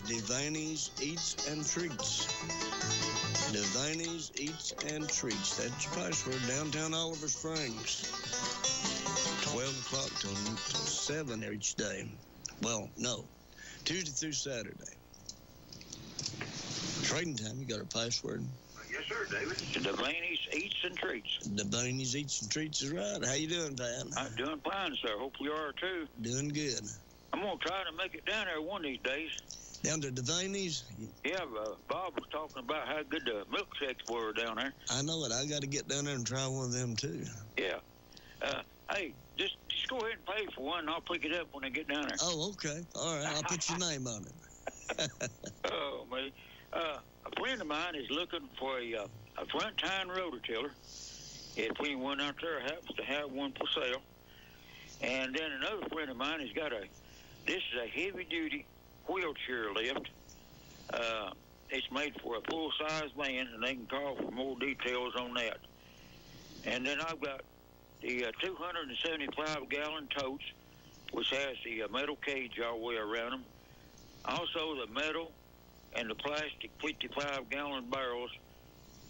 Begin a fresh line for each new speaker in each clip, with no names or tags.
is Devaney's Eats and Treats. Devaney's Eats and Treats. That's your password. Downtown Oliver Springs. 12 o'clock till 7 each day. Well, no. Tuesday through Saturday. Trading time, you got a password?
Yes, sir, David. Devaney's Eats and Treats.
Devaney's Eats and Treats is right. How you doing, Pat?
I'm doing fine, sir. Hope you are, too.
Doing good.
I'm going to try to make it down there one of these days.
Down to Devaney's?
Yeah, Bob was talking about how good the milkshakes were down there.
I know it. I got to get down there and try one of them, too.
Yeah. Hey, just go ahead and pay for one, and I'll pick it up when I get down there.
Oh, okay. All right. I'll put your name on it.
Oh, man. A friend of mine is looking for a front tine rototiller. If anyone out there happens to have one for sale. And then another friend of mine has got this is a heavy-duty wheelchair lift. It's made for a full-size van, and they can call for more details on that. And then I've got the 275-gallon totes, which has the metal cage all the way around them. Also the metal and the plastic 55-gallon barrels.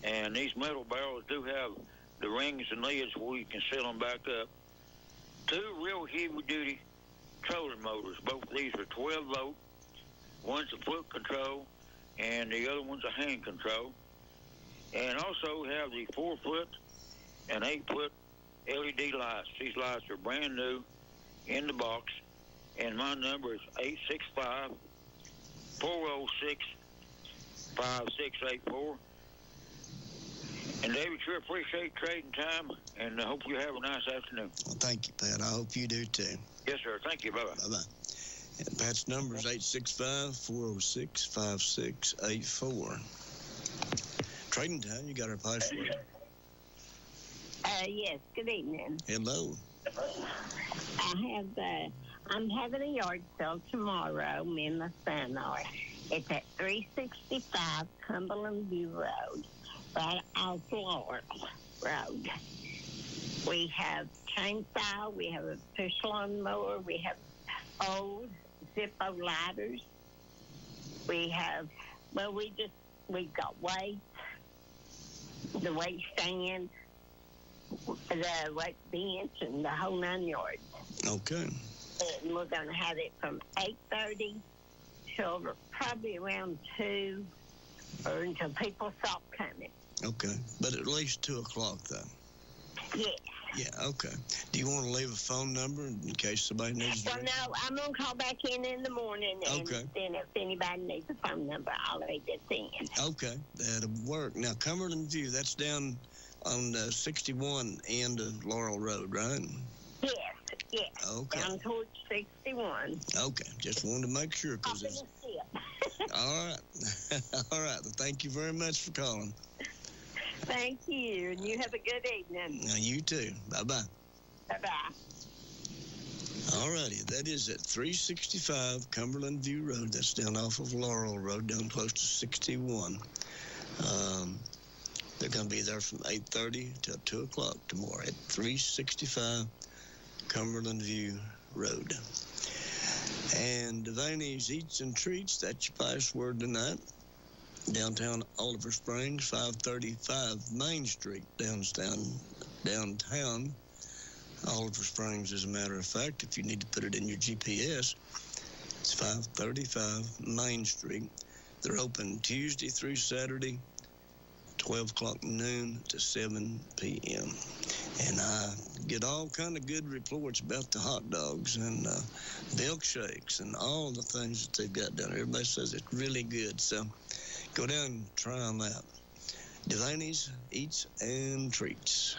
And these metal barrels do have the rings and lids where you can seal them back up. Two real heavy-duty trolling motors. Both of these are 12-volt. One's a foot control, and the other one's a hand control. And also have the 4-foot and 8-foot LED lights. These lights are brand new in the box. And my number is 865-406-5684. And David, sure appreciate trading time, and I hope you have a nice afternoon.
Well, thank you, Pat. I hope you do, too.
Yes, sir. Thank you. Bye-bye.
Bye-bye. And Pat's number is 865-406-5684. Trading time, you got our password.
Yes, good evening.
Hello.
I'm having a yard sale tomorrow, me and my son are. It's at 365 Cumberland View Road, right off Laurel Road. We have chainsaw, we have a push lawn mower, we have old Zippo lighters. We've got weights, the weight stand, the weight bench, and the whole 9 yards.
Okay.
And we're going to have it from 8:30 till probably around 2 or until people stop coming.
Okay. But at least 2 o'clock, though.
Yes.
Yeah, okay. Do you want to leave a phone number in case somebody needs to?
Well, no, I'm going to call back in the morning, and then if anybody needs a phone number, I'll leave it in.
Okay, that'll work. Now, Cumberland View, that's down on the 61 end of Laurel Road, right?
Yes.
Okay.
Down towards 61.
Okay, just wanted to make sure.
Up in the ship.
All right. All right. Well, thank you very much for calling.
Thank you, and you have a good evening.
Now, you too. Bye-bye.
Bye-bye.
All righty. That is at 365 Cumberland View Road. That's down off of Laurel Road, down close to 61. They're going to be there from 8:30 till 2 o'clock tomorrow at 365 Cumberland View Road. And Devaney's Eats and Treats, that's your password tonight. Downtown Oliver Springs, 535 Main Street, downtown Oliver Springs, as a matter of fact. If you need to put it in your GPS, it's 535 Main Street. They're open Tuesday through Saturday, 12 o'clock noon to 7 p.m. And I get all kind of good reports about the hot dogs and milkshakes and all the things that they've got down there. Everybody says it's really good. So go down and try them out. Devaney's Eats and Treats.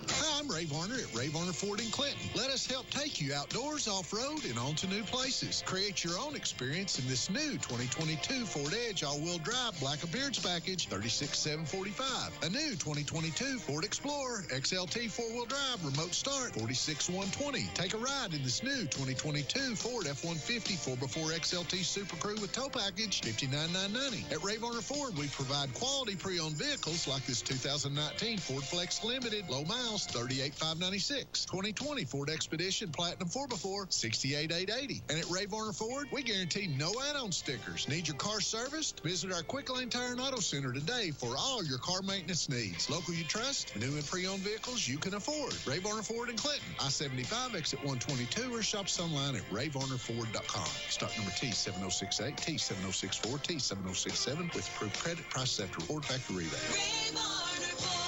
Hi, I'm Ray Varner at Ray Varner Ford in Clinton. Let us help take you outdoors, off-road, and onto new places. Create your own experience in this new 2022 Ford Edge all-wheel drive black appearance package, $36,745. A new 2022 Ford Explorer XLT four-wheel drive remote start, $46,120. Take a ride in this new 2022 Ford F-150 4x4 XLT Super Crew with tow package, $59,990. At Ray Varner Ford, we provide quality pre-owned vehicles like this 2019 Ford Flex Limited, low miles, 30 $38,596. 2020 Ford Expedition Platinum 4x4, $68,880. And at Ray Varner Ford, we guarantee no add-on stickers. Need your car serviced? Visit our Quick Lane Tire and Auto Center today for all your car maintenance needs. Local you trust, new and pre-owned vehicles you can afford. Ray Varner Ford in Clinton, I-75 exit 122, or shop us online at rayvarnerford.com. Stock number T7068, T7064, T7067 with approved credit, price after Ford factory rebate.
Ray Varner Ford.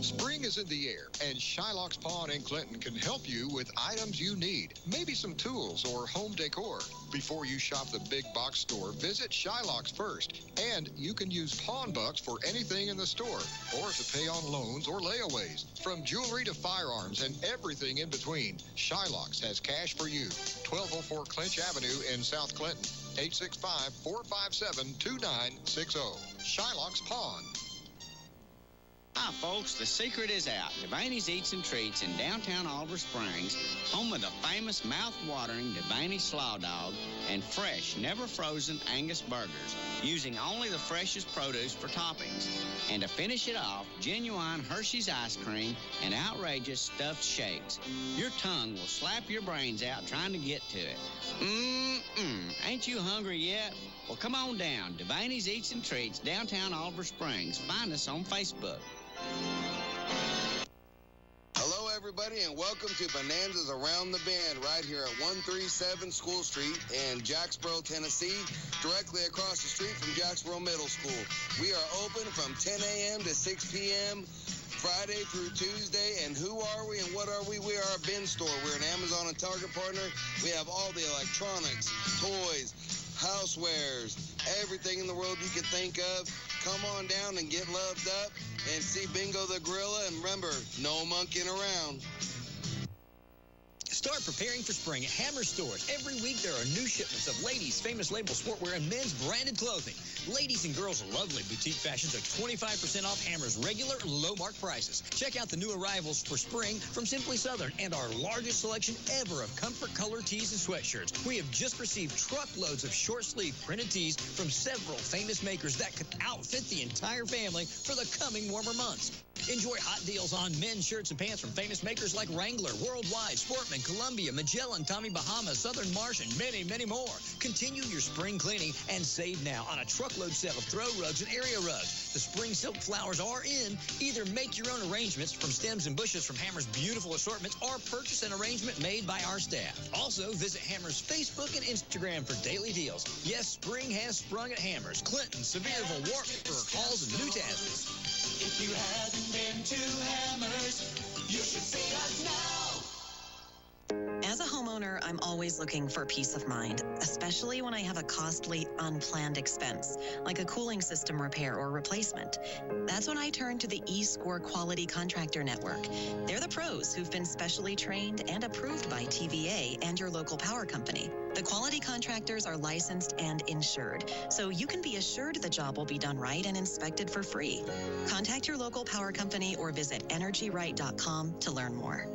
Spring is in the air, and Shylock's Pawn in Clinton can help you with items you need, maybe some tools or home decor. Before you shop the big box store, visit Shylock's first, and you can use pawn bucks for anything in the store, or to pay on loans or layaways. From jewelry to firearms and everything in between, Shylock's has cash for you. 1204 Clinch Avenue in South Clinton, 865-457-2960. Shylock's Pawn.
Hi, folks. The secret is out. Devaney's Eats and Treats in downtown Oliver Springs, home of the famous mouth-watering Devaney Slaw Dog and fresh, never-frozen Angus burgers, using only the freshest produce for toppings. And to finish it off, genuine Hershey's ice cream and outrageous stuffed shakes. Your tongue will slap your brains out trying to get to it. Ain't you hungry yet? Well, come on down. Devaney's Eats and Treats, downtown Oliver Springs. Find us on Facebook.
Hello, everybody, and welcome to Bonanza's Around the Bend right here at 137 School Street in Jacksboro, Tennessee, directly across the street from Jacksboro Middle School. We are open from 10 a.m. to 6 p.m. Friday through Tuesday. And who are we and what are we? We are a bin store. We're an Amazon and Target partner. We have all the electronics, toys, housewares, everything in the world you could think of. Come on down and get loved up and see Bingo the Gorilla. And remember, no monkeying around.
Start preparing for spring at Hammer Stores. Every week there are new shipments of ladies' famous label sportwear and men's branded clothing. Ladies and girls' lovely boutique fashions are 25% off Hammer's regular low-mark prices. Check out the new arrivals for spring from Simply Southern and our largest selection ever of comfort color tees and sweatshirts. We have just received truckloads of short-sleeve printed tees from several famous makers that could outfit the entire family for the coming warmer months. Enjoy hot deals on men's shirts and pants from famous makers like Wrangler, Worldwide, Sportman, Columbia, Magellan, Tommy Bahama, Southern Marsh, and many, many more. Continue your spring cleaning and save now on a truckload set of throw rugs and area rugs. The spring silk flowers are in. Either make your own arrangements from stems and bushes from Hammer's beautiful assortments or purchase an arrangement made by our staff. Also, visit Hammer's Facebook and Instagram for daily deals. Yes, spring has sprung at Hammer's, Clinton, Sevierville, Wartburg, Halls, and New Tasman.
If you haven't been to Hammers, you should see us now.
As a homeowner, I'm always looking for peace of mind, especially when I have a costly, unplanned expense, like a cooling system repair or replacement. That's when I turn to the eScore Quality Contractor Network. They're the pros who've been specially trained and approved by TVA and your local power company. The quality contractors are licensed and insured, so you can be assured the job will be done right and inspected for free. Contact your local power company or visit energyright.com to learn more.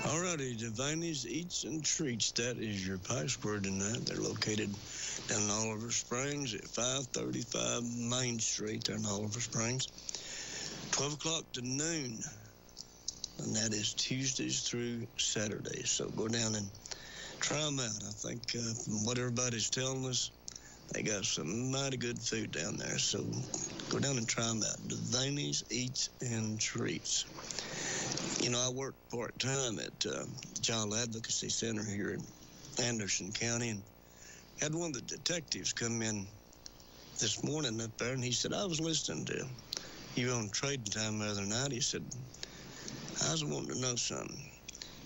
Alrighty, Devaney's Eats and Treats. That is your password tonight. They're located down in Oliver Springs at 535 Main Street there in Oliver Springs. 12 o'clock to noon. And that is Tuesdays through Saturdays. So go down and try them out. I think from what everybody's telling us, they got some mighty good food down there. So go down and try them out. Devaney's Eats and Treats. You know, I work part-time at Child Advocacy Center here in Anderson County, and had one of the detectives come in this morning up there, and he said, I was listening to you on Trading Time the other night. He said, I was wanting to know something.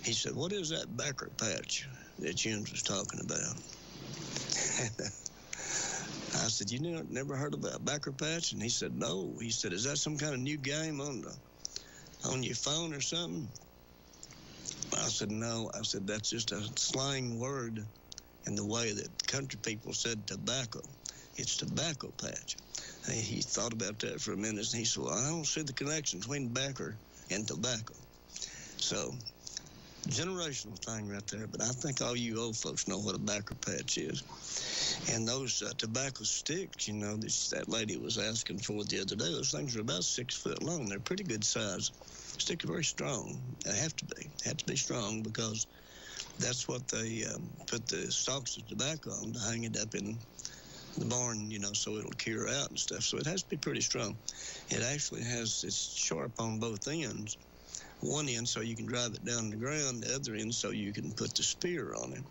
He said, what is that backer patch that Jens was talking about? I said, you never heard about backer patch? And he said, no. He said, is that some kind of new game on your phone or something? I said, no. I said, that's just a slang word in the way that country people said tobacco. It's tobacco patch. He thought about that for a minute, and he said, well, I don't see the connection between backer and tobacco. So generational thing right there, but I think all you old folks know what a backer patch is. And those tobacco sticks, that lady was asking for the other day, those things are about 6 foot long. They're pretty good size. Sticks are very strong. They have to be strong, because that's what they put the stalks of tobacco on, to hang it up in the barn, so it'll cure out and stuff. So it has to be pretty strong. It actually it's sharp on both ends. One end so you can drive it down the ground, the other end so you can put the spear on it.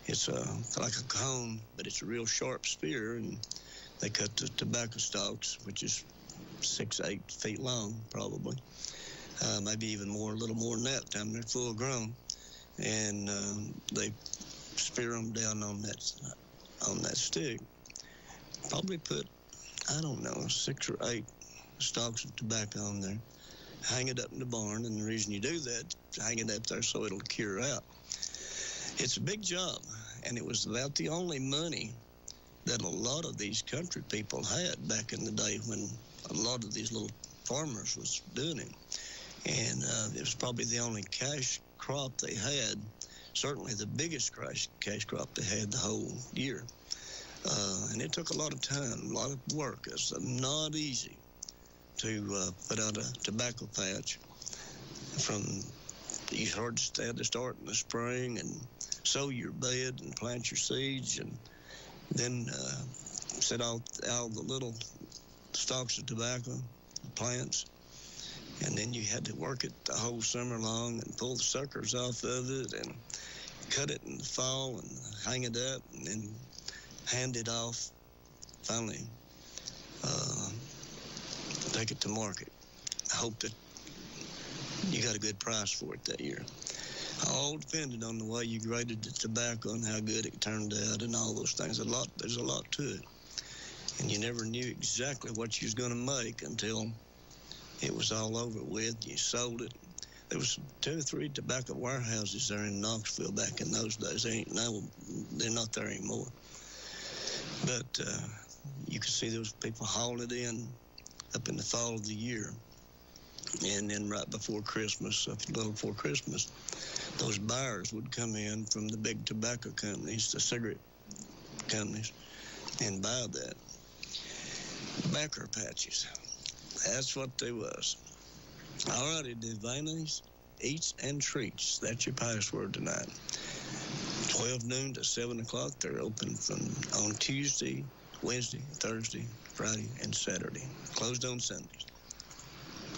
It's like a cone, but it's a real sharp spear, and they cut the tobacco stalks, which is 6, 8 feet long, probably. Maybe even more, a little more than that, time they're full grown. And they spear them down on that stick. Probably put, 6 or 8 stalks of tobacco on there. Hang it up in the barn, and the reason you do that, hang it up there so it'll cure out. It's a big job, and it was about the only money that a lot of these country people had back in the day, when a lot of these little farmers was doing it. And it was probably the only cash crop they had, certainly the biggest cash crop they had the whole year. And it took a lot of time, a lot of work. It's not easy to put out a tobacco patch. You had to start in the spring and sow your bed and plant your seeds, and then set out the little stalks of tobacco, plants, and then you had to work it the whole summer long and pull the suckers off of it and cut it in the fall and hang it up and then hand it off. Finally, take it to market. I hope that you got a good price for it that year. All depended on the way you graded the tobacco and how good it turned out and all those things. There's a lot to it. And you never knew exactly what you was going to make until it was all over with. You sold it. There was 2 or 3 tobacco warehouses there in Knoxville back in those days. They're not there anymore. But you could see those people hauling it in up in the fall of the year. And then right before Christmas, a little before Christmas, those buyers would come in from the big tobacco companies, the cigarette companies, and buy that. Backer patches. That's what they was. All righty, Devaney's Eats and Treats. That's your password tonight. 12 noon to 7 o'clock. They're open on Tuesday, Wednesday, Thursday, Friday, and Saturday. Closed on Sundays.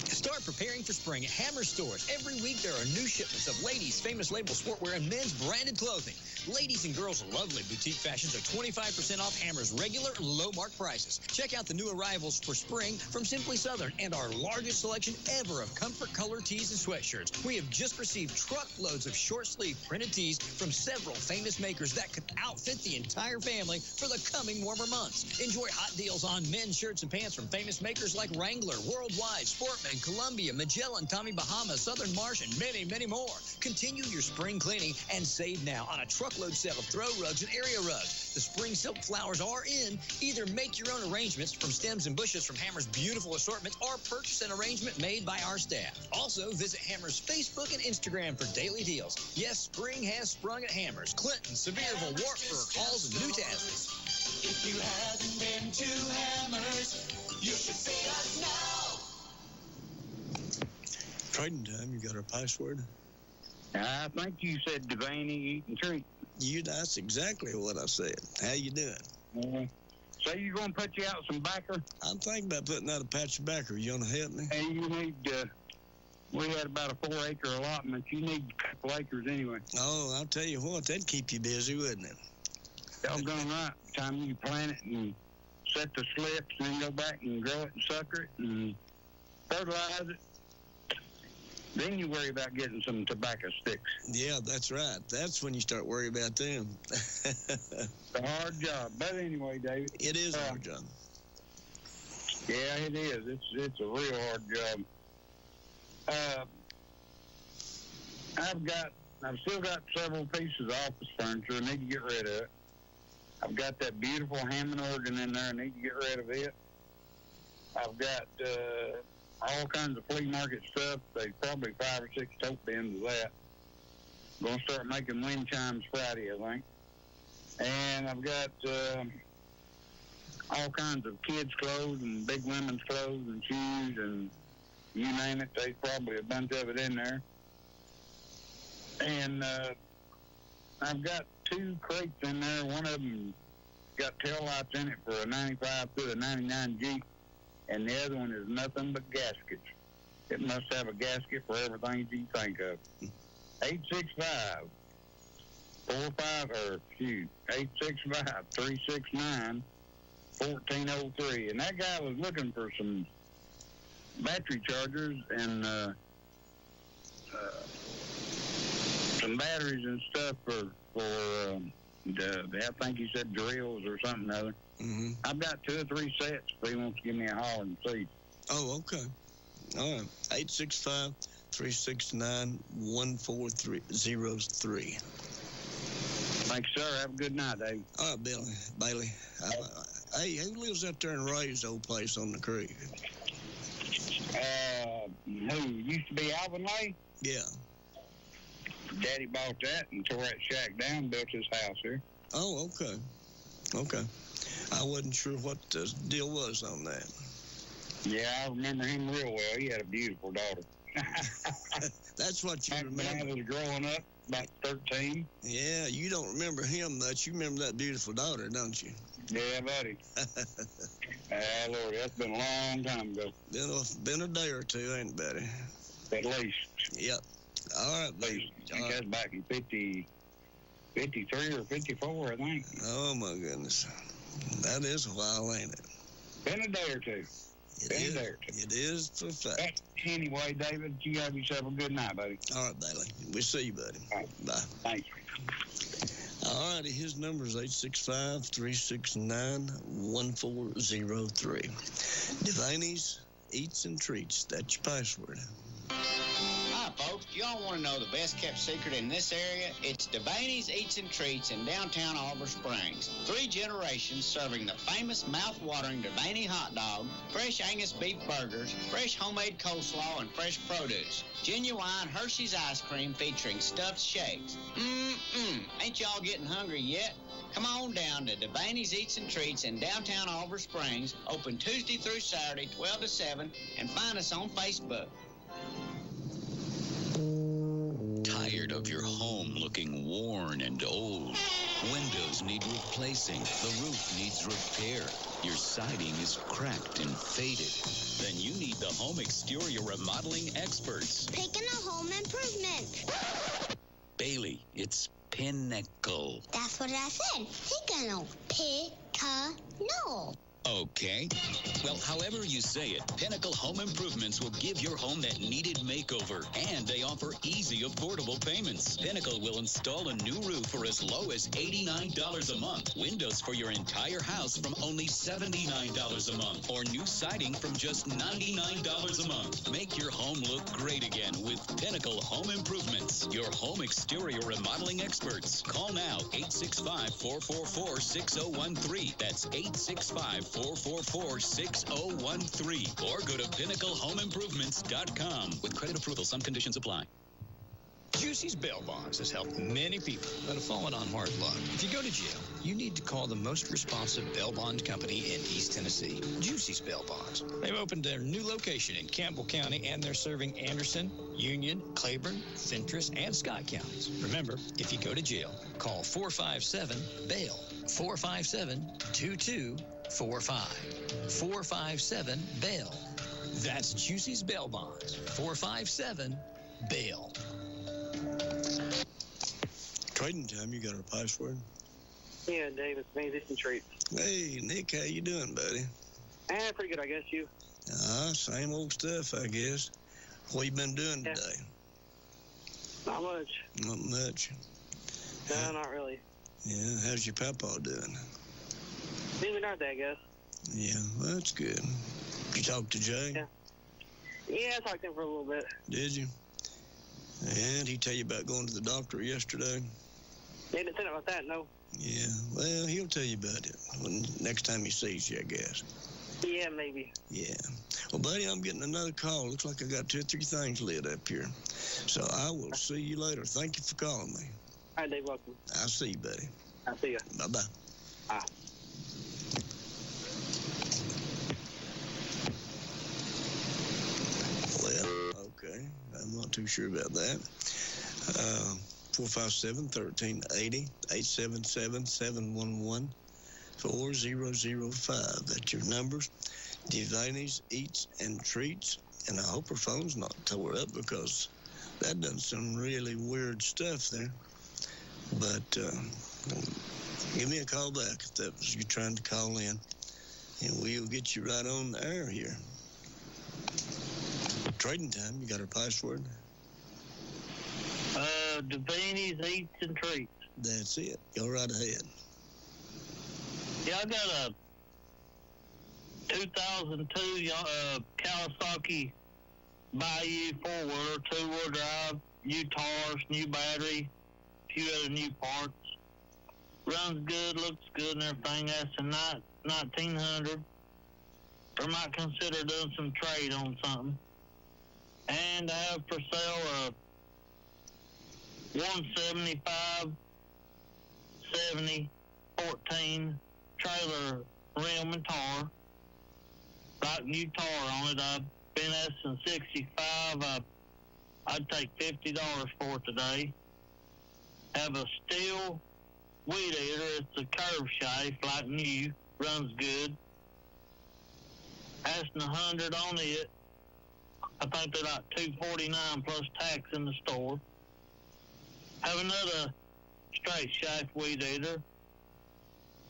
Start preparing for spring at Hammer Stores. Every week there are new shipments of ladies' famous label sportwear and men's branded clothing. Ladies and girls' lovely boutique fashions are 25% off Hammer's regular low-mark prices. Check out the new arrivals for spring from Simply Southern and our largest selection ever of comfort color tees and sweatshirts. We have just received truckloads of short-sleeve printed tees from several famous makers that could outfit the entire family for the coming warmer months. Enjoy hot deals on men's shirts and pants from famous makers like Wrangler, Worldwide, Sportman, Columbia, Magellan, Tommy Bahama, Southern Marsh, and many, many more. Continue your spring cleaning and save now on a truckload set of throw rugs and area rugs. The spring silk flowers are in. Either make your own arrangements from stems and bushes from Hammer's beautiful assortment or purchase an arrangement made by our staff. Also, visit Hammer's Facebook and Instagram for daily deals. Yes, spring has sprung at Hammer's. Clinton, Sevierville, Wartburg, Halls, and Newtasses.
If you haven't been to Hammer's, you should see us now.
Trading time, you got our password?
I think you said Devaney Eat and Treat.
That's exactly what I said. How you doing?
So you going to put you out some backer?
I'm thinking about putting out a patch of backer. You want to help me?
Hey, you need, we had about a 4-acre allotment. You need a couple acres anyway.
Oh, I'll tell you what, that'd keep you busy, wouldn't it?
Doggone right. Time you plant it and set the slips and then go back and grow it and sucker it and fertilize it. Then you worry about getting some tobacco sticks.
Yeah, that's right. That's when you start worrying about them.
It's a hard job. But anyway, David.
It is a hard job.
Yeah, it is. It's a real hard job. I've still got several pieces of office furniture I need to get rid of. I've got that beautiful Hammond organ in there. I need to get rid of it. I've got all kinds of flea market stuff. There's probably 5 or 6 tote bins of that.
going to start making wind chimes Friday, I think. And I've got all kinds of kids' clothes and big women's clothes and shoes and you name it. There's probably a bunch of it in there. And I've got 2 crates in there. One of them got tail lights in it for a 95 through a 99 Jeep, and the other one is nothing but gaskets. It must have a gasket for everything you think of. 865-369-1403. And that guy was looking for some battery chargers and some batteries and stuff for I think he said drills or something or other.
Mm-hmm.
I've got 2 or 3 sets if he wants to give me a holler and see.
Oh, okay. All right. 865-369-1403.
Thanks, sir. Have a good night, Dave.
All right, Bailey. Hey, who lives out there in Ray's old place on the creek?
Who used to be Alvin Lay?
Yeah.
Daddy bought that and tore that shack down, built his house here.
Oh, okay. Okay. I wasn't sure what the deal was on that.
Yeah, I remember him real well. He had a beautiful daughter.
That's what you remember.
When I was growing up, about 13.
Yeah, you don't remember him much. You remember that beautiful daughter, don't you?
Yeah, buddy. Lord, that's been a long time ago.
Been a day or two, ain't it, buddy?
At least.
Yep. All right, buddy.
I think that's back in 53 or 54, I think.
Oh, my goodness. That is a while, ain't it?
Been a day or two.
It is for a fact.
Anyway, David, you have yourself a good night, buddy.
All right, Bailey. We'll see you, buddy.
All right.
Bye.
Thanks.
All righty. His number is 865-369-1403. Devaney's Eats and Treats. That's your password.
Hi, folks. Y'all want to know the best kept secret in this area? It's Devaney's Eats and Treats in downtown Oliver Springs. 3 generations serving the famous mouth-watering Devaney hot dog, fresh Angus beef burgers, fresh homemade coleslaw, and fresh produce. Genuine Hershey's ice cream featuring stuffed shakes. Ain't y'all getting hungry yet? Come on down to Devaney's Eats and Treats in downtown Oliver Springs, open Tuesday through Saturday, 12 to 7, and find us on Facebook.
Tired of your home looking worn and old? Windows need replacing. The roof needs repair. Your siding is cracked and faded. Then you need the home exterior remodeling experts.
Picking a home improvement.
Bailey, it's Pinnacle.
That's what I said. Pinnacle. No.
Okay. Well, however you say it, Pinnacle Home Improvements will give your home that needed makeover, and they offer easy, affordable payments. Pinnacle will install a new roof for as low as $89 a month, windows for your entire house from only $79 a month, or new siding from just $99 a month. Make your home look great again with Pinnacle Home Improvements, your home exterior remodeling experts. Call now, 865-444-6013. That's 865-444-6013, or go to pinnaclehomeimprovements.com. With credit approval, some conditions apply.
Juicy's Bail Bonds has helped many people that have fallen on hard luck. If you go to jail, you need to call the most responsive bail bond company in East Tennessee, Juicy's Bail Bonds. They've opened their new location in Campbell County, and they're serving Anderson, Union, Claiborne, Fentress, and Scott counties. Remember, if you go to jail, call 457-BAIL, 457-2245, 457-BAIL. That's Juicy's Bail Bonds, 457-BAIL.
Trading time, you got our password?
Yeah, Dave, it's me. This is Treat.
Hey, Nick, how you doing, buddy?
Pretty good, I guess. You?
Same old stuff, I guess. What you been doing today?
Not much.
Not much.
No, not really.
Yeah, how's your papa doing?
Maybe not that, I guess.
Yeah, well, that's good. You talked to Jay?
Yeah, I talked to him for a little bit.
Did you? And he tell you about going to the doctor yesterday?
He didn't say about that, no.
Yeah, well, he'll tell you about it when next time he sees you, I guess.
Yeah, maybe.
Yeah. Well, buddy, I'm getting another call. Looks like I got 2 or 3 things lit up here. So I will see you later. Thank you for calling me.
All right, Dave, welcome.
I'll see you, buddy.
I'll see you.
Bye-bye.
Bye.
Well, okay. I'm not too sure about that. 457-1380, 877-711-4005. That's your numbers. Devaney's Eats and Treats. And I hope her phone's not tore up because that done some really weird stuff there. But give me a call back if that was you trying to call in. And we'll get you right on the air here. Trading time, you got her password?
Devaney's Eats and Treats.
That's it. Go right ahead.
Yeah, I got a 2002 Kawasaki Bayou 4-wheeler, 2-wheel drive, new tires, new battery, a few other new parts. Runs good, looks good and everything. That's a $1,900. Or might consider doing some trade on something. And I have for sale a 175/70/14 trailer rim and tar. Got new tar on it. I've been asking $65. I'd take $50 for it today. Have a steel weed eater. It's a curve shaft like new. Runs good. Asking $100 on it. I think they're like $249 plus tax in the store. Have another straight shaft weed eater.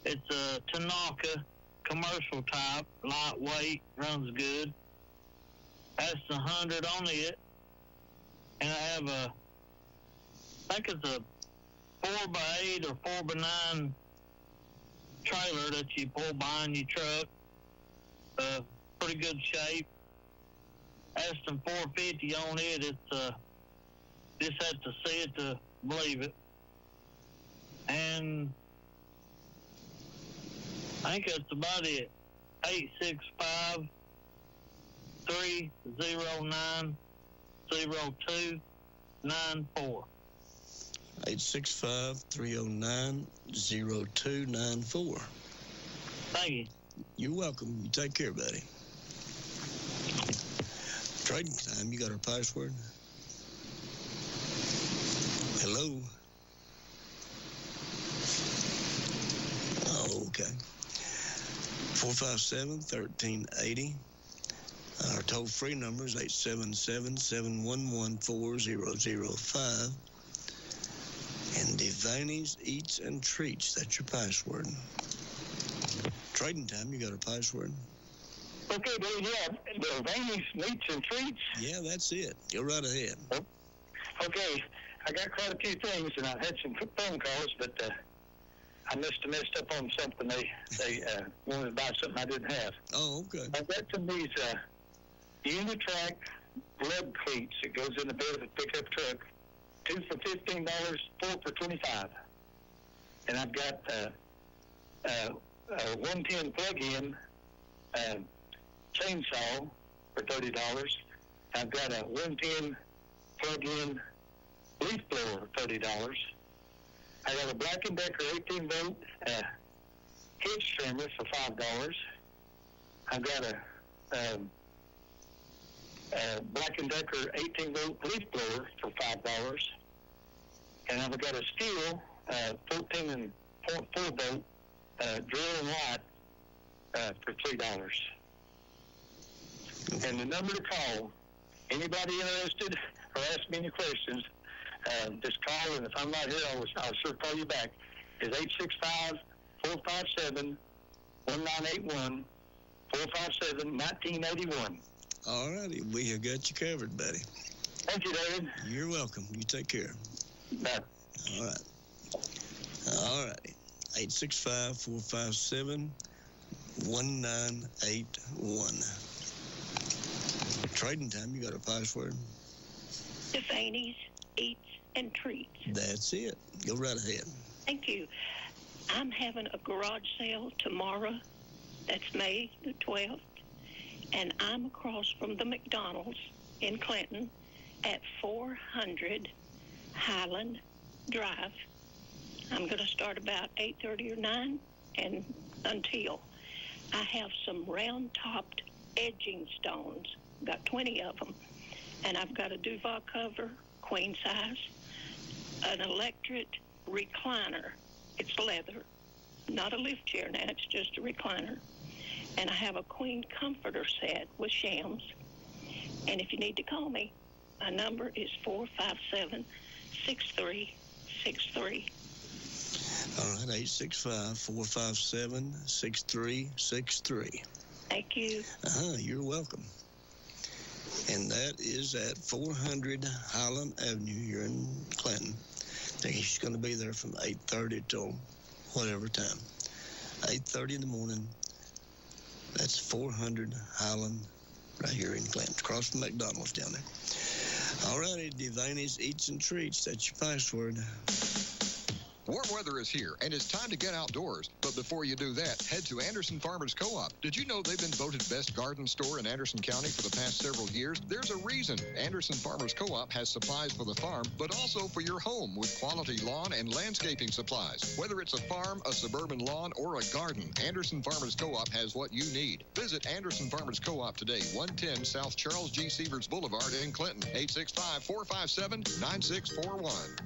It's a Tanaka commercial type, lightweight, runs good. That's $100 on it. And I have I think it's a 4x8 or 4x9 trailer that you pull behind your truck. Pretty good shape. Asked them $450 on it. It's just had to see it to believe it. And I think that's about it. 865-309-0294.
865-309-0294.
Thank you.
You're welcome. You take care, buddy. Trading time, you got our password? Hello? Oh, okay. 457-1380. Our toll-free number is 877-711-4005. And Devaney's Eats and Treats, that's your password. Trading time, you got a password?
Okay, Dave, yeah, Devaney's Eats and Treats.
Yeah, that's it. Go right ahead.
Okay, I got quite a few things, and I had some phone calls, but I messed up on something. They wanted to buy something I didn't have.
Oh, okay.
I got some of these Unitrack lug cleats that goes in the bed of a pickup truck. 2 for $15, 4 for $25. And I've got a 110 plug-in chainsaw for $30. I've got a 110 plug-in leaf blower for $30. I got a Black & Decker 18-volt hitch trimmer for $5. I've got a Black & Decker 18-volt leaf blower for $5. And I've got a Steel 14.4-volt drill and light for $3. And the number to call, anybody interested or ask me any questions, just call, and if I'm not here, I'll sure call you back, is 865-457-1981, 457-1981.
All righty. We have got you covered, buddy.
Thank you, David.
You're welcome. You take care.
Bye.
All right. All righty. 865-457-1981. Trading time, you got a password?
Devaney's Eats and Treats.
That's it. Go right ahead.
Thank you. I'm having a garage sale tomorrow, That's May the 12th. And I'm across from the McDonald's in Clinton at 400 Highland Drive. I'm going to start about 8:30 or 9 and until. I have some round-topped edging stones. Got 20 of them. And I've got a Duval cover, queen size, an electric recliner. It's leather, not a lift chair now, it's just a recliner. And I have a queen comforter set with shams. And if you need to call me, my number is 457-6363.
All right, 865-457-6363.
Thank you.
You're welcome. And that is at 400 Highland Avenue here in Clinton. He's going to be there from 8:30 till whatever time. 8:30 in the morning. That's 400 Highland right here in Clinton. Across from McDonald's down there. All righty, Devaney's Eats and Treats. That's your password.
Warm weather is here, and it's time to get outdoors. But before you do that, head to Anderson Farmers Co-op. Did you know they've been voted best garden store in Anderson County for the past several years? There's a reason. Anderson Farmers Co-op has supplies for the farm, but also for your home with quality lawn and landscaping supplies. Whether it's a farm, a suburban lawn, or a garden, Anderson Farmers Co-op has what you need. Visit Anderson Farmers Co-op today, 110 South Charles G. Sievers Boulevard in Clinton, 865-457-9641.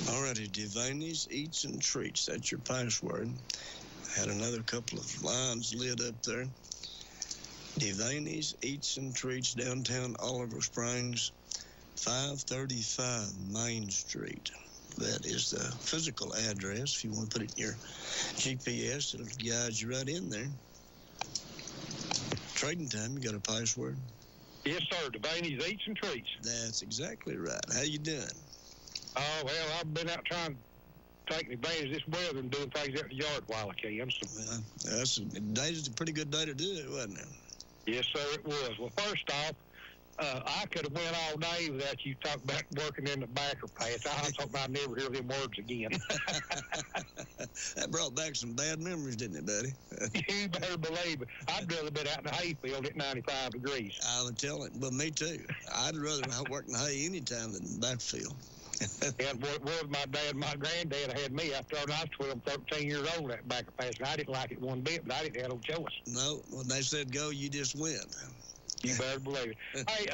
Alrighty, Devaney's Eats and Treats. That's your password. Had another couple of lines lit up there. Devaney's Eats and Treats, downtown Oliver Springs, 535 Main Street. That is the physical address. If you want to put it in your GPS, it'll guide you right in there. Trading time, you got a password?
Yes, sir. Devaney's Eats and Treats.
That's exactly right. How you doing?
Oh, well, I've been out trying to take advantage of this weather and doing things out in the yard while I can. So.
Well, today's a pretty good day to do it, wasn't it?
Yes, sir, it was. Well, first off, I could have went all day without you talking about working in the backer patch. I was hoping I'd never hear them words again.
That brought back some bad memories, didn't it, buddy?
You better believe it. I'd rather been out in the hayfield at 95 degrees.
I would tell it. Well, me too. I'd rather work in the hay any time than in the backfield.
And what my dad and my granddad had me after I was 12, 13 years old that backer patch. And I didn't like it one bit, but I didn't have no choice.
No, when they said go, you just went.
You better believe it. Hey,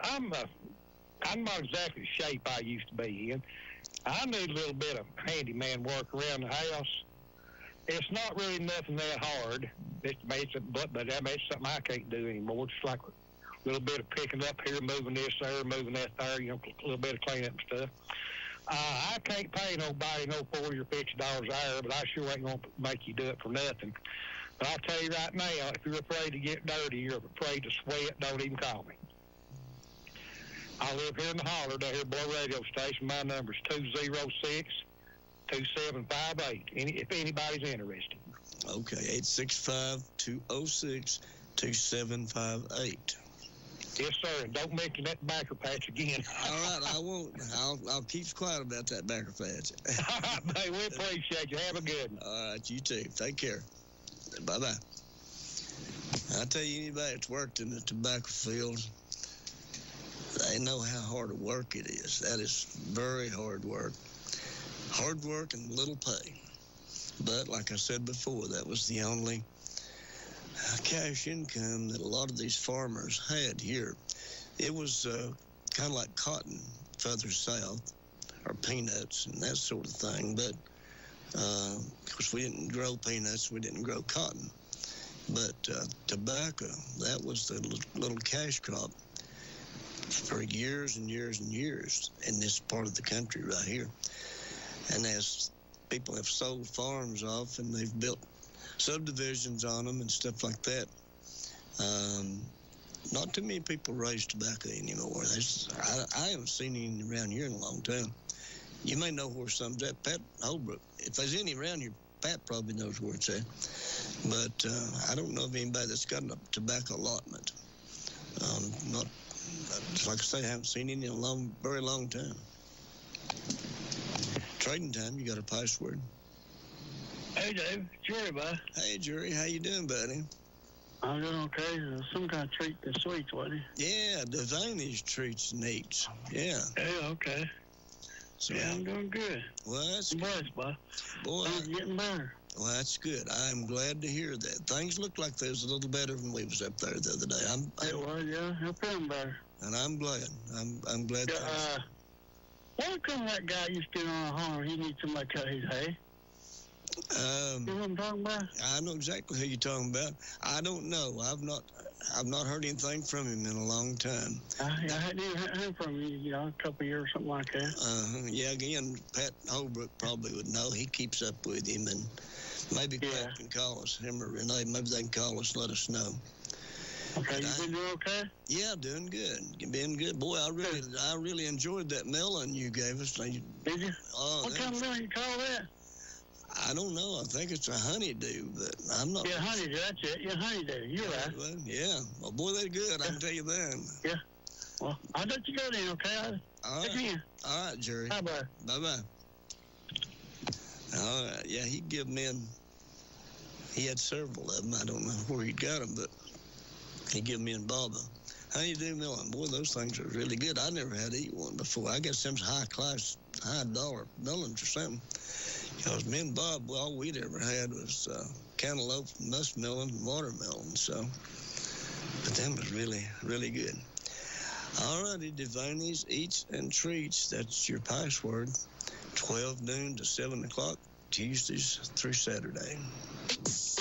I'm not exactly the shape I used to be in. I need a little bit of handyman work around the house. It's not really nothing that hard. But that's something I can't do anymore. It's like a little bit of picking up here, moving this there, moving that there, a little bit of cleaning up and stuff. I can't pay nobody no $40 or $50 an hour, but I sure ain't going to make you do it for nothing. But I'll tell you right now, if you're afraid to get dirty, you're afraid to sweat, don't even call me. I live here in the holler down here below radio station. My number's 206-2758, if anybody's interested.
Okay, 865-206-2758.
Yes, sir, and don't mention that backer patch again.
All right, I won't. I'll keep quiet about that backer patch.
All right, buddy, we appreciate you. Have a good one.
All right, you too. Take care. Bye-bye. I tell you, anybody that's worked in the tobacco field, they know how hard a work it is. That is very hard work. Hard work and little pay. But like I said before, that was the only cash income that a lot of these farmers had here. It was kind of like cotton further south, or peanuts and that sort of thing. But of course, we didn't grow peanuts, we didn't grow cotton. But tobacco, that was the little cash crop for years and years and years in this part of the country right here. And as people have sold farms off and they've built subdivisions on them and stuff like that, not too many people raise tobacco anymore. I haven't seen any around here in a long time. You may know where some's at. Pat Holbrook, if there's any around here, Pat probably knows where it's at. But I don't know of anybody that's got a tobacco allotment. Not, like I say, I haven't seen any in a very long time. Trading time, you got a password?
Hey, Dave. Jerry, bud.
Hey, Jerry. How you doing, buddy?
I'm doing okay. Some kind of treat and sweets, wasn't he?
Yeah, Devaney's treats and eats. Yeah.
Hey, okay.
So,
yeah, I'm doing good.
Well, that's
I'm blessed, bud.
Boy,
I'm getting better.
Well, that's good. I'm glad to hear that. Things look like they was a little better when we was up there the other day.
It was, yeah. I'm feeling better.
And I'm glad. I'm glad.
Yeah, why come that guy used to get on a horn? He needs somebody to cut his hay. You know what I'm talking about?
I know exactly who you're talking about. I don't know. I've not heard anything from him in a long time.
I hadn't even heard from you, a couple of years or something like that.
Yeah, again, Pat Holbrook probably would know. He keeps up with him, and maybe Pat can call us, him or Renee. Maybe they can call us and let us know.
Okay, you been doing okay?
Yeah, doing good. Been good. Boy, I really enjoyed that melon you gave us.
Did you? What kind of melon you call that?
I don't know. I think it's a honeydew, but I'm not.
Yeah, honeydew. That's it. Yeah, honeydew. You're right.
Well, yeah. Well, boy, they're good. I can tell you that.
Yeah. Well, I'll let you go then, okay?
All right. All right, Jerry.
Bye-bye.
Bye-bye. All right. Yeah, he'd give men. He had several of them. I don't know where he'd got them, but he'd give me and Bob a honeydew melon. Boy, those things are really good. I never had to eat one before. I guess them's high-class, high-dollar melons or something. Because me and Bob, well, all we'd ever had was cantaloupe, muskmelon, and watermelon. So, but them was really, really good. All righty, Devaney's Eats and Treats. That's your password. 12 noon to 7 o'clock, Tuesdays through Saturday.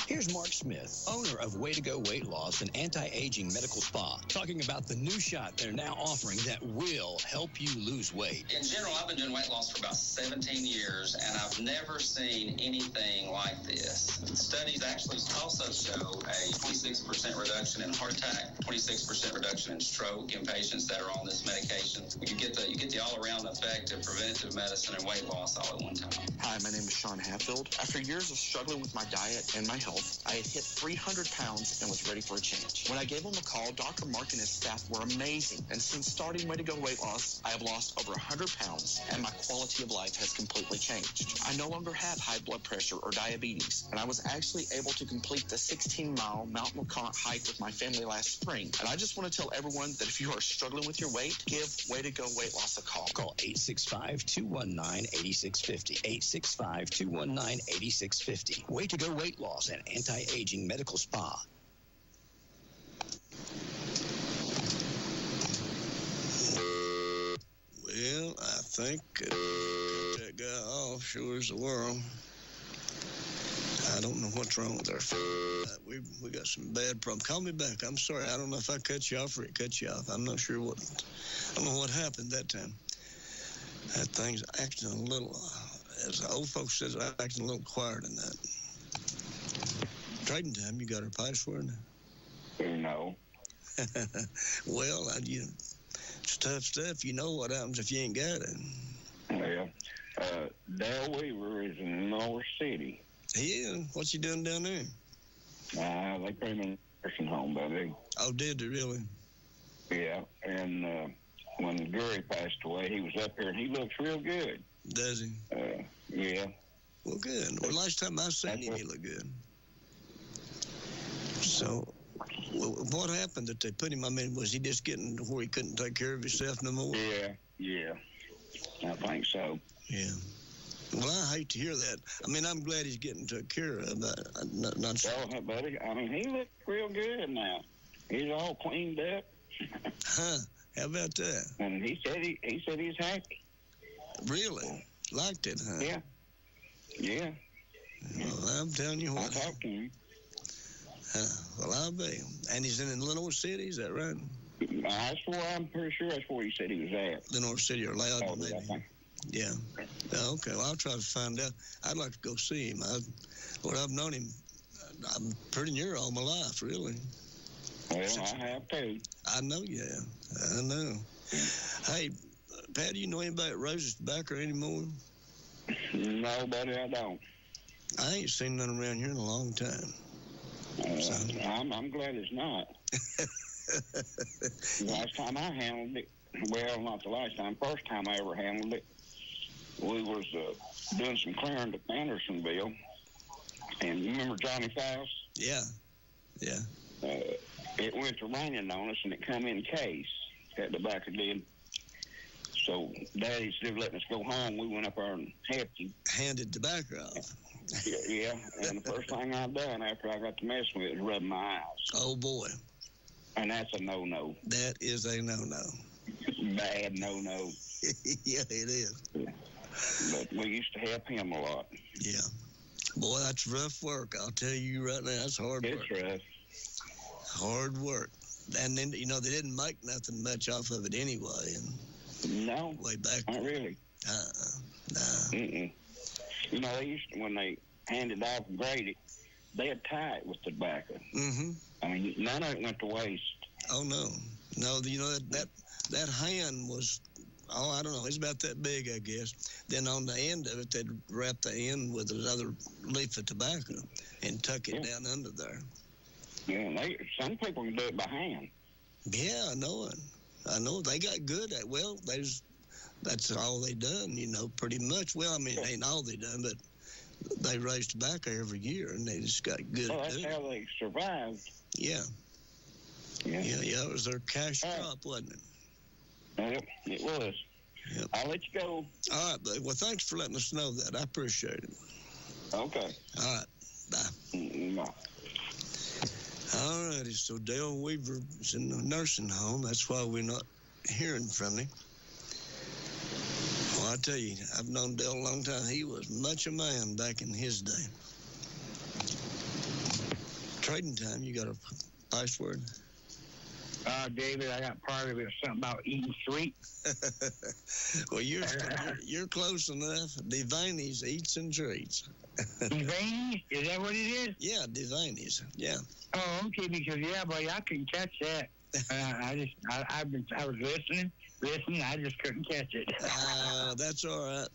Here's Mark Smith, owner of Way to Go Weight Loss and Anti-Aging Medical Spa, talking about the new shot they're now offering that will help you lose weight.
In general, I've been doing weight loss for about 17 years, and I've never seen anything like this. Studies actually also show a 26% reduction in heart attack, 26% reduction in stroke in patients that are on this medication. You get the all-around effect of preventative medicine and weight loss all at one time.
Hi, my name is Sean Hatfield. After years of struggling with my diet and my health, I had hit 300 pounds and was ready for a change. When I gave him a call, Dr. Mark and his staff were amazing. And since starting Way to Go Weight Loss, I have lost over 100 pounds, and my quality of life has completely changed. I no longer have high blood pressure or diabetes, and I was actually able to complete the 16-mile Mount LeConte hike with my family last spring. And I just want to tell everyone that if you are struggling with your weight, give Way to Go Weight Loss a call.
Call 865-219-8650. 865-219-8650. Way to Go Weight Loss and Anti-Aging Medical Spa.
Well, I think that guy off sure as the world. I don't know what's wrong with our phone. We got some bad problems. Call me back. I'm sorry. I don't know if I cut you off or it cut you off. I'm not sure what. I don't know what happened that time. That thing's acting a little, as the old folks says, acting a little quieter than that. Trading time, you got our password?
No.
Well, it's tough stuff. You know what happens if you ain't got it.
Yeah. Dale Weaver is in North City.
Yeah. What's he doing down there?
They put him in a nursing home, buddy.
Oh, did they really?
Yeah. And when Gary passed away, he was up here, and he looks real good.
Does he?
Yeah.
Well, good. Well, last time I seen him, he looked good. So, what happened that they put him? I mean, was he just getting to where he couldn't take care of himself no more?
Yeah. I think so.
Yeah. Well, I hate to hear that. I mean, I'm glad he's getting took care of. Not sure.
Well, buddy, I mean, he looks real good now. He's all cleaned up.
Huh? How about that?
And he said he's happy.
Really? Liked it, huh?
Yeah.
Well, I'm telling you what.
I talked to him.
Well, I'll be. And he's in Lenore City, is that right?
I'm pretty sure that's where he said he was at.
Lenore City or Loudon, maybe. Yeah. Okay, well, I'll try to find out. I'd like to go see him. I've known him, I'm pretty near all my life, really.
Well, I have too.
I know you have. I know. Hey, Pat, do you know anybody at Rose's Tobacco anymore?
No, buddy, I don't.
I ain't seen none around here in a long time.
I'm glad it's not. Last time I handled it, well, not the last time, first time I ever handled it, we was doing some clearing to Andersonville, And you remember Johnny Faust?
Yeah.
It went to raining on us, and it come in case at the back of the. So Daddy, instead of letting us go home, we went up there and helped him.
Handed tobacco off.
Yeah. And the first thing I done after I got to mess with it was rub my eyes.
Oh, boy.
And that's a no-no.
That is a no-no.
Bad no-no.
Yeah, it is.
But we used to help him a lot.
Yeah. Boy, that's rough work. I'll tell you right now, that's hard work.
It's rough.
Hard work. And then, they didn't make nothing much off of it anyway. And
no.
Way back.
Not really.
Nah.
They used to, when they handed off and graded, they'd tie it with tobacco.
Mm-hmm.
I mean, none of it went to waste.
Oh, no. No, that hand was, I don't know, it's about that big, I guess. Then on the end of it, they'd wrap the end with another leaf of tobacco and tuck it down under there.
Yeah, some people can do it by hand.
Yeah, I know it. They got good at it. Well, that's all they done, pretty much. Well, I mean, it ain't all they done, but they raised tobacco every year, and they just got good at
that's
it.
how they survived.
Yeah. Yeah, it was their cash crop, wasn't it?
Yep, it was.
Yep.
I'll let you go.
All right, buddy. Well, thanks for letting us know that. I appreciate it.
Okay.
All right. Bye.
Bye.
All righty. So Dale Weaver is in the nursing home. That's why we're not hearing from him. Well, I tell you, I've known Dale a long time. He was much a man back in his day. Trading time, you got a password?
David, I got part of it, something about eating sweet.
Well, you're close enough. Devaney's Eats and Treats.
Devaney's? Is that what it is?
Yeah, Devaney's. Yeah.
Oh, okay, because, boy, I couldn't catch that. I was listening, I just couldn't catch it.
That's all right.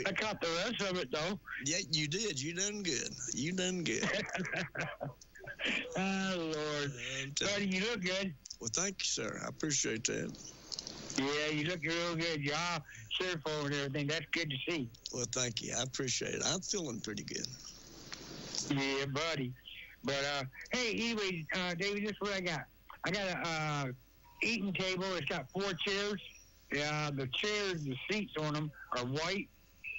I caught the rest of it, though.
Yeah, you did. You done good.
Oh, Lord. Buddy, you look good.
Well, thank you, sir. I appreciate that.
Yeah, you look real good. You're all cheerful and everything. That's good to see.
Well, thank you. I appreciate it. I'm feeling pretty good.
Yeah, buddy. But, hey, anyway, David, this is what I got. I got a eating table. It's got 4 chairs. The chairs, the seats on them are white.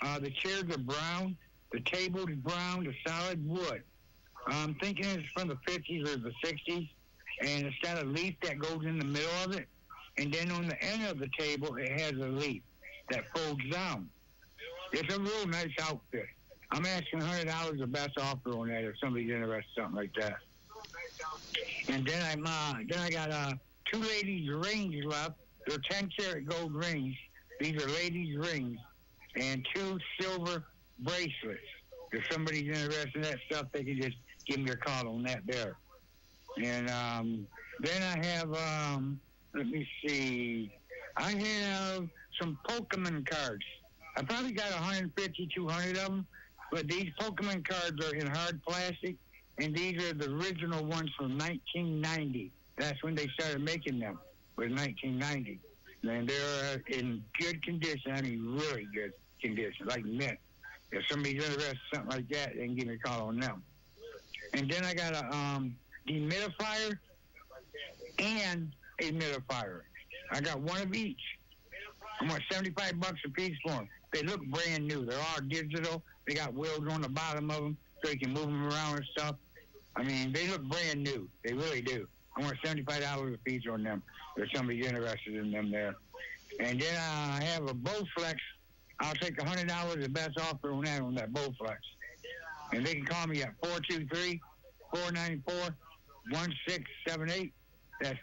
The chairs are brown. The table is brown. The solid wood. I'm thinking it's from the 50s or the 60s, and it's got a leaf that goes in the middle of it, and then on the end of the table, it has a leaf that folds down. It's a real nice outfit. I'm asking $100 the best offer on that if somebody's interested in something like that. And then I got 2 ladies' rings left. They're 10-karat gold rings. These are ladies' rings, and 2 silver bracelets. If somebody's interested in that stuff, they can just give me a call on that there. And then I have, let me see, I have some Pokemon cards. I probably got 150, 200 of them, but these Pokemon cards are in hard plastic, and these are the original ones from 1990. That's when they started making them, was 1990. And they're in good condition, I mean really good condition, like mint. If somebody's interested in something like that, they can give me a call on them. And then I got a dehumidifier and a humidifier. I got one of each. I want $75 a piece for them. They look brand new. They're all digital. They got wheels on the bottom of them so you can move them around and stuff. I mean, they look brand new. They really do. I want $75 a piece on them if somebody's interested in them there. And then I have a Bowflex. I'll take $100 the best offer on that Bowflex. And they can call me at 423-494-1678. That's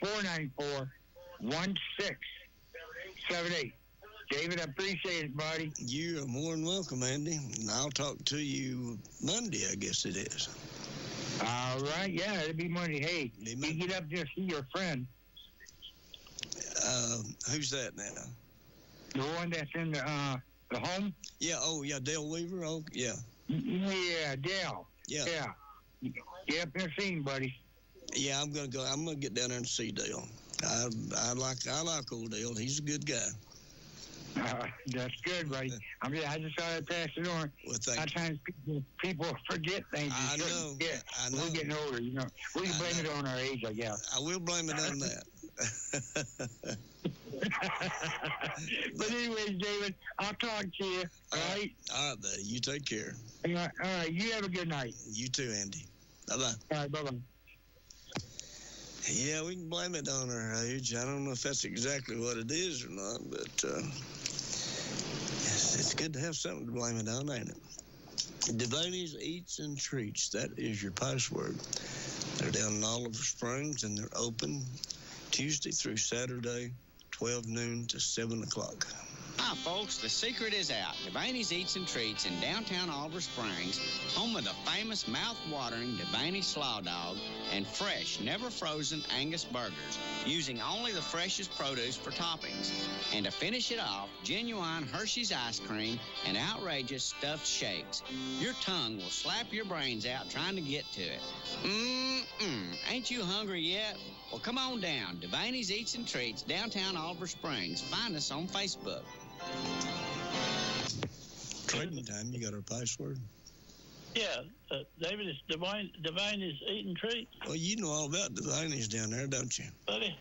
423-494-1678. David, I appreciate it, buddy.
You are more than welcome, Andy. And I'll talk to you Monday, I guess it is.
All right, yeah, it'll be Monday. Hey, you get up there, see your friend.
Who's that now?
The one that's in the home?
Yeah, Dale Weaver? Oh, yeah.
Yeah, Dale.
Yeah.
Get up there and see him, buddy.
Yeah, I'm going to get down there and see Dale. I like old Dale. He's a good guy.
That's good, buddy. I just thought I'd pass it on.
Well,
sometimes people forget things.
I know.
We're getting older, We can blame it on our age, I guess.
I will blame it on that.
But anyways, David, I'll talk to you, all right?
All right, buddy. You take care.
All right. You have a good night.
You too, Andy. Bye-bye.
All right, bye-bye.
Yeah, we can blame it on our age. I don't know if that's exactly what it is or not, but it's good to have something to blame it on, ain't it? Devaney's Eats and Treats, that is your password. They're down in Oliver Springs, and they're open Tuesday through Saturday, 12 noon to 7 o'clock.
Hi, folks. The secret is out. Devaney's Eats and Treats in downtown Oliver Springs, home of the famous mouth-watering Devaney Slaw Dog and fresh, never-frozen Angus burgers, using only the freshest produce for toppings. And to finish it off, genuine Hershey's ice cream and outrageous stuffed shakes. Your tongue will slap your brains out trying to get to it. Ain't you hungry yet? Well, come on down. Devaney's Eats and Treats, downtown Oliver Springs. Find us on Facebook.
Trading time, you got our password?
Yeah, David, it's Devaney's Eating Treat.
Well, you know all about Devaney's down there, don't you?
Buddy,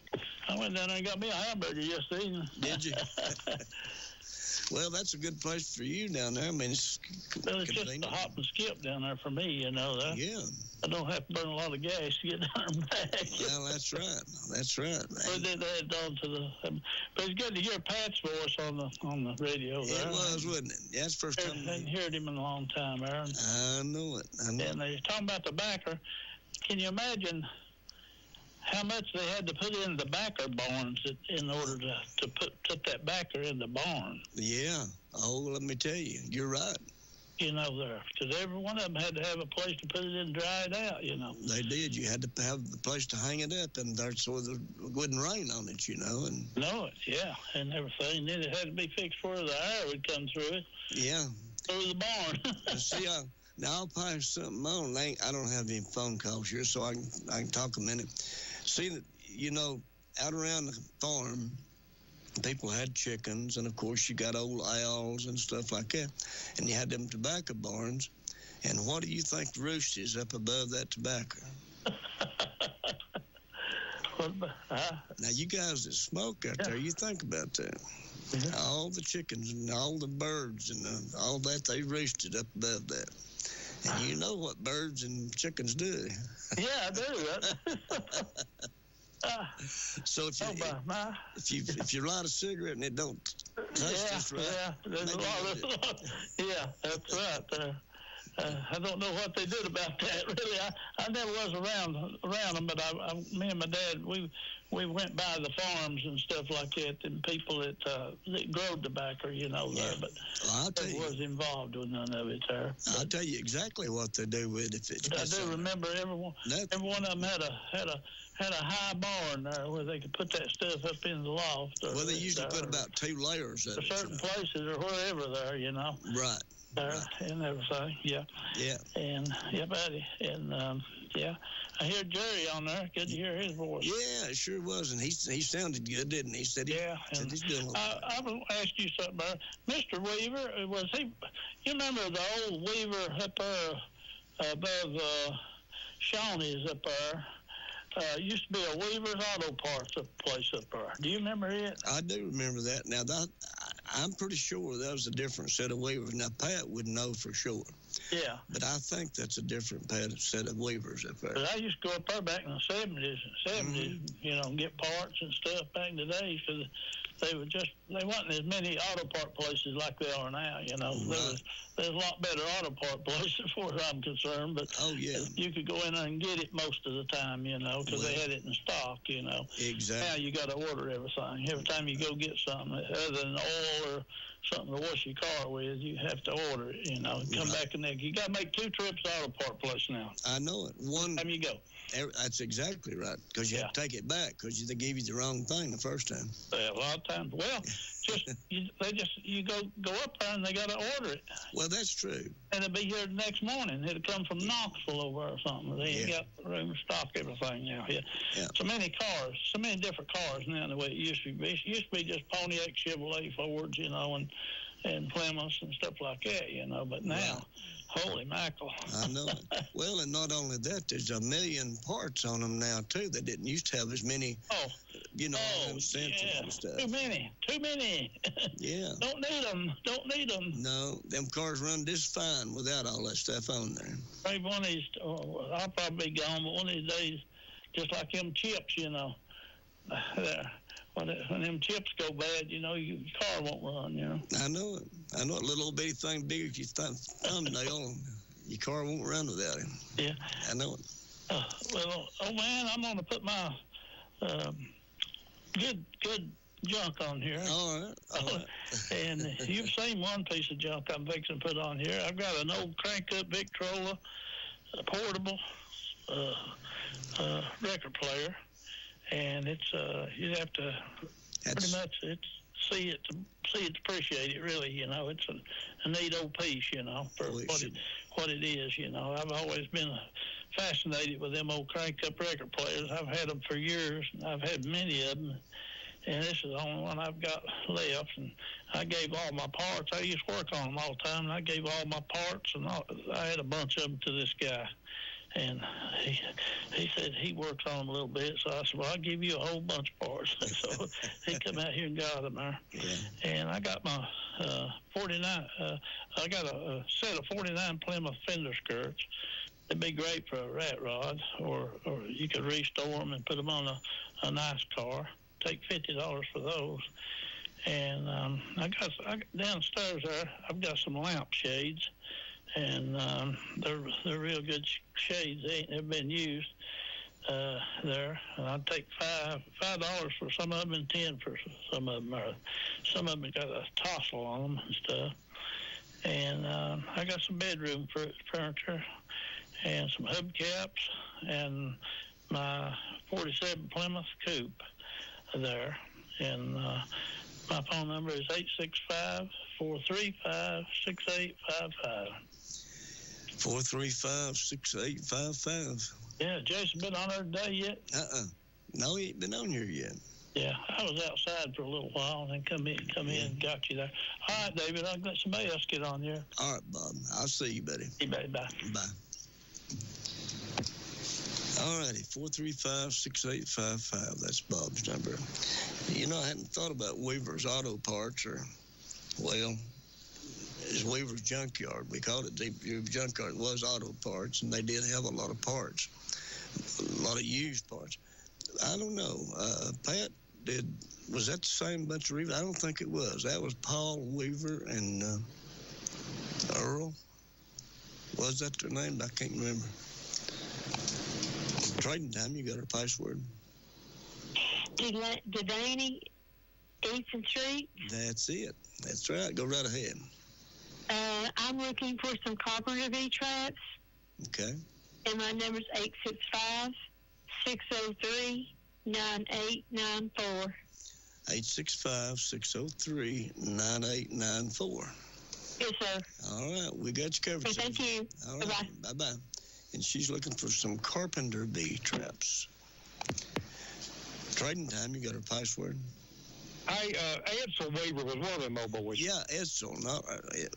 I went down there and got me a hamburger yesterday.
Did you? Well, that's a good place for you down there. I mean, it's
well, it's just a hop and skip down there for me,
Yeah.
I don't have to burn a lot of gas to get down and back.
Well, that's right. That's right, man.
But they add on to but it's good to hear Pat's voice on the radio there.
It was, wasn't it? That's the first time.
I hadn't heard him in a long time, Aaron.
I know it.
And they're talking about the backer. Can you imagine how much they had to put in the backer barns in order to put that backer in the barn?
Yeah. Oh, let me tell you, you're right.
There, because every one of them had to have a place to put it in, dry it out,
They did. You had to have the place to hang it up, and there so it wouldn't rain on it, and.
Yeah, and everything. Then it had to be fixed where the air would come through it.
Yeah.
Through the barn.
See, now I'll pass something on. I don't have any phone calls here, so I can talk a minute. See, out around the farm, people had chickens, and of course you got old owls and stuff like that, and you had them tobacco barns. And what do you think roosted up above that tobacco? Now you guys that smoke out there, you think about that.
Yeah.
All the chickens and all the birds and all that, they roosted up above that. And you know what birds and chickens do.
Yeah, I do.
So if you light a cigarette and it don't taste just right,
there's a lot of that's right. I don't know what they did about that. Really, I never was around them, but me and my dad, we went by the farms and stuff like that, and people that grow tobacco, there. But I was involved with none of it there.
I'll tell you exactly what they do with it.
I do remember every one of them had a high barn there where they could put that stuff up in the loft.
Well, they usually put about 2 layers of it.
Certain places or wherever there,
Right.
And everything, yeah. And buddy, and I hear Jerry on there. Good to hear his voice.
Yeah, it sure was, and he sounded good, didn't he? Said he's doing.
I will ask you something, Mr. Weaver. Was he? You remember the old Weaver up there above Shawnee's up there? Used to be a Weaver's Auto Parts place up there. Do you remember it?
I do remember that. Now, I'm pretty sure that was a different set of Weavers. Now, Pat would know for sure.
Yeah.
But I think that's a different set of Weavers up there.
But I used to go up there back in the 70s, get parts and stuff back in the day. So they wasn't as many auto part places like they are now, Right. There's a lot better auto part places as far as I'm concerned, but you could go in there and get it most of the time, because they had it in stock,
Exactly.
Now you got to order everything. Every time you go get something, other than oil or something to wash your car with, you have to order it, you know. Come back and you got to make 2 trips to Auto Part Place now.
I know it. One
time you go.
That's exactly right, because you have to take it back because they gave you the wrong thing the first time.
Yeah, a lot of times. Well, you go up there and they got to order it.
Well, that's true.
And it'll be here the next morning. It'll come from Knoxville over or something. They ain't got room to stock everything now. Yeah. So many cars, so many different cars now the way it used to be. It used to be just Pontiac, Chevrolet, Fords, you know, and Plymouths and stuff like that, you know. But now, holy mackerel.
I know it. Well, and not only that, there's a million parts on them now, too. They didn't used to have as many, you know, sensors and stuff.
Too many.
Yeah.
Don't need them.
No, them cars run just fine without all that stuff on there.
Maybe one of these, I'll probably be gone, but one of these days, just like them chips, you know, when them chips go bad, you know, your car won't run, you know.
I know it. A little old bitty thing big as your thumbnail, your car won't run without him.
Yeah.
I know it.
Well, man, I'm going to put my good junk on here.
All right.
And you've seen one piece of junk I'm fixing to put on here. I've got an old crank-up Victrola, portable record player, and it's you have to pretty much see it to appreciate it. Really, you know, it's a neat old piece, you know, for what it is. You know, I've always been fascinated with them old crank-up record players. I've had them for years, and I've had many of them. And this is the only one I've got left. And I gave all my parts. I used to work on them all the time, and I gave all my parts, and I had a bunch of them to this guy. And he said he works on them a little bit. So I said, well, I'll give you a whole bunch of parts. So he come out here and got them there. Yeah. And I got my 49, I got a set of 49 Plymouth fender skirts. It'd be great for a rat rod, or you could restore them and put them on a nice car. Take $50 for those. And I got downstairs there, I've got some lamp shades, and they're real good shades. They ain't never been used there. And I'd take $5 for some of them and $10 for some of them. Some of them got a tassel on them and stuff. And I got some bedroom furniture and some hubcaps and my 47 Plymouth Coupe there. And my phone number is 865-435-6855.
435-6855.
Yeah, Jason been on there today yet?
No, he ain't been on here yet.
Yeah, I was outside for a little while and then come in and got you there. All right, David, I'll let somebody else get on here.
All right, Bob. I'll see you, buddy.
Hey, buddy, bye.
Bye. All righty, 435-6855. That's Bob's number. You know, I hadn't thought about Weaver's Auto Parts, it's Weaver's Junkyard. We called it Weaver's Junkyard. It was auto parts, and they did have a lot of parts, a lot of used parts. I don't know. Pat, was that the same bunch of Weaver? I don't think it was. That was Paul Weaver and Earl. Was that their name? I can't remember. Trading Time, you got our password.
Devaney, Eastern Street.
That's it. That's right. Go right ahead.
I'm looking for some carpenter V-traps.
Okay.
And my number's 865-603-9894.
865-603-9894.
Yes, sir.
All right. We got you covered.
Okay, thank you.
All right.
Bye-bye.
Bye-bye. And she's looking for some carpenter V-traps. Trading Time, you got her password?
Hey, Edsel Weaver was one of them old boys.
Yeah, Edsel.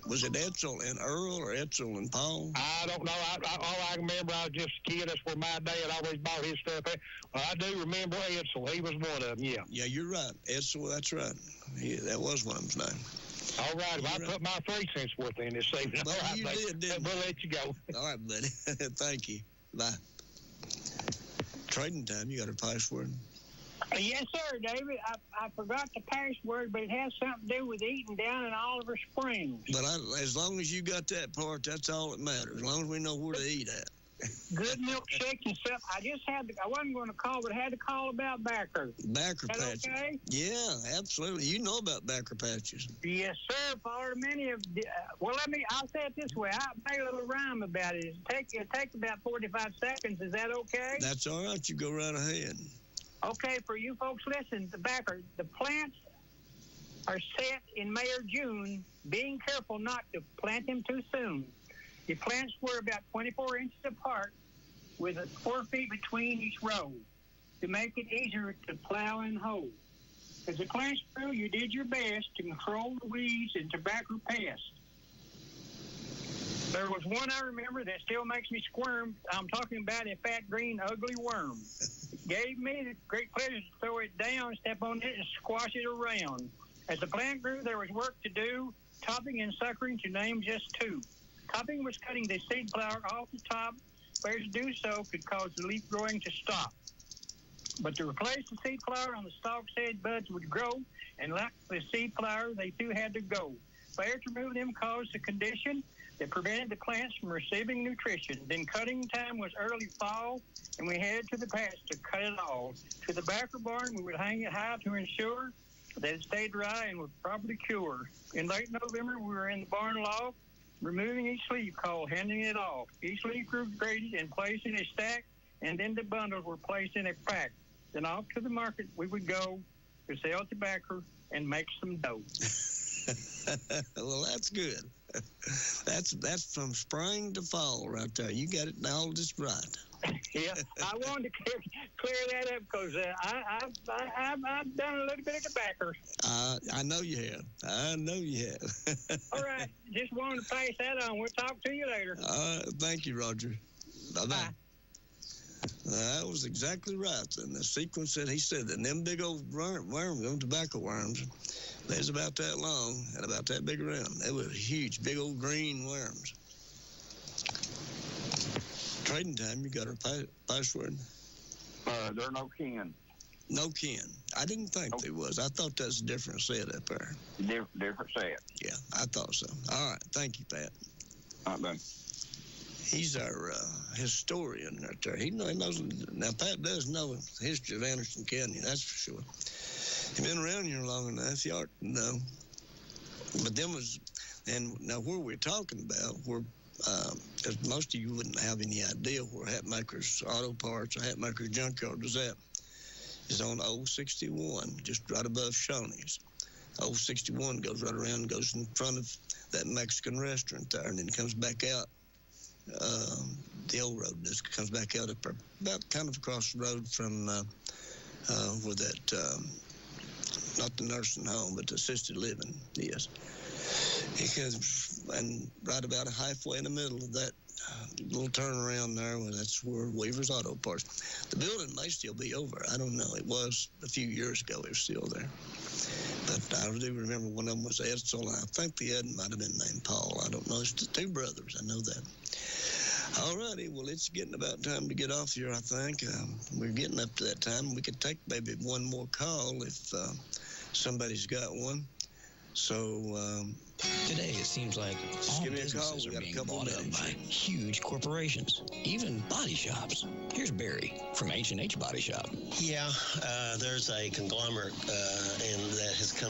Was it Edsel and Earl or Edsel and Paul?
I don't know. All I remember, I was just a kid. That's where my dad always bought his stuff at. Well, I do remember Edsel. He was one of them, yeah.
Yeah, you're right. Edsel, that's right. Yeah, that was one of them's name.
All right, I put my 3 cents worth in this evening.
Well,
all right,
you did.
We'll let you go.
All right, buddy. Thank you. Bye. Trading Time, you got her password?
Yes, sir, David. I forgot the password, but it has something to do with eating down in Oliver Springs.
But as long as you got that part, that's all that matters. As long as we know where to eat at.
good milkshakes and stuff. I wasn't going to call, but I had to call about backer.
Backer
Is that
patches.
okay?
Yeah, absolutely. You know about backer patches.
Yes, sir. For many of, well, I'll say it this way. I'll make a little rhyme about it. It'll take about 45 seconds. Is that okay?
That's all right. You go right ahead.
Okay, for you folks listening, the plants are set in May or June, being careful not to plant them too soon. The plants were about 24 inches apart with 4 feet between each row to make it easier to plow and hoe. As the plants grew, you did your best to control the weeds and tobacco pests. There was one I remember that still makes me squirm. I'm talking about a fat, green, ugly worm. It gave me the great pleasure to throw it down, step on it, and squash it around. As the plant grew, there was work to do, topping and suckering to name just two. Topping was cutting the seed flower off the top. Failure to do so could cause the leaf growing to stop. But to replace the seed flower on the stalk, said buds would grow, and like the seed flower, they too had to go. Failure to remove them caused a condition that prevented the plants from receiving nutrition. Then cutting time was early fall, and we headed to the patch to cut it all. To the backer barn, we would hang it high to ensure that it stayed dry and would properly cure. In late November, we were in the barn loft, removing each leaf, called handing it off. Each leaf grew graded and placed in a stack, and then the bundles were placed in a pack. Then off to the market we would go to sell tobacco and make some dough.
Well, that's good. That's from spring to fall right there. You got it all just right.
Yeah, I wanted to clear that up because I've done a little bit of tobacco.
I know you have.
All right, just wanted to pass that on. We'll talk to you later.
Thank you, Roger. Bye-bye. That was exactly right. And the sequence that he said, that them big old worms, them tobacco worms, they was about that long and about that big around. They were huge, big old green worms. Trading time, you got our password?
They're no kin.
No kin. I didn't think there was. I thought that's a different set up there.
Different set.
Yeah, I thought so. All right. Thank you, Pat.
Not done.
He's our historian right there. He knows. Now, Pat does know the history of Anderson County, that's for sure. He's been around here long enough, you ought to know. But and now where we're talking about, because most of you wouldn't have any idea where Hatmaker's Auto Parts or Hatmaker's Junkyard was at, is on Old 61, just right above Shoney's. Old 61 goes right around and goes in front of that Mexican restaurant there, and then comes back out. The old road just comes back out up there, about kind of across the road from where that, not the nursing home, but the assisted living is. Because, and right about halfway in the middle of that little turnaround there, that's where Weaver's Auto Parts. The building may still be over. I don't know. It was a few years ago. It was still there. But I do remember one of them was Edsel, and I think the other might have been named Paul. I don't know. It's the two brothers. I know that. All righty. Well, it's getting about time to get off here, I think. We're getting up to that time. We could take maybe one more call if somebody's got one. So
today it seems like all businesses are being bought up by huge corporations, even body shops. Here's Barry from H&H Body Shop.
Yeah, there's a conglomerate and that has come in.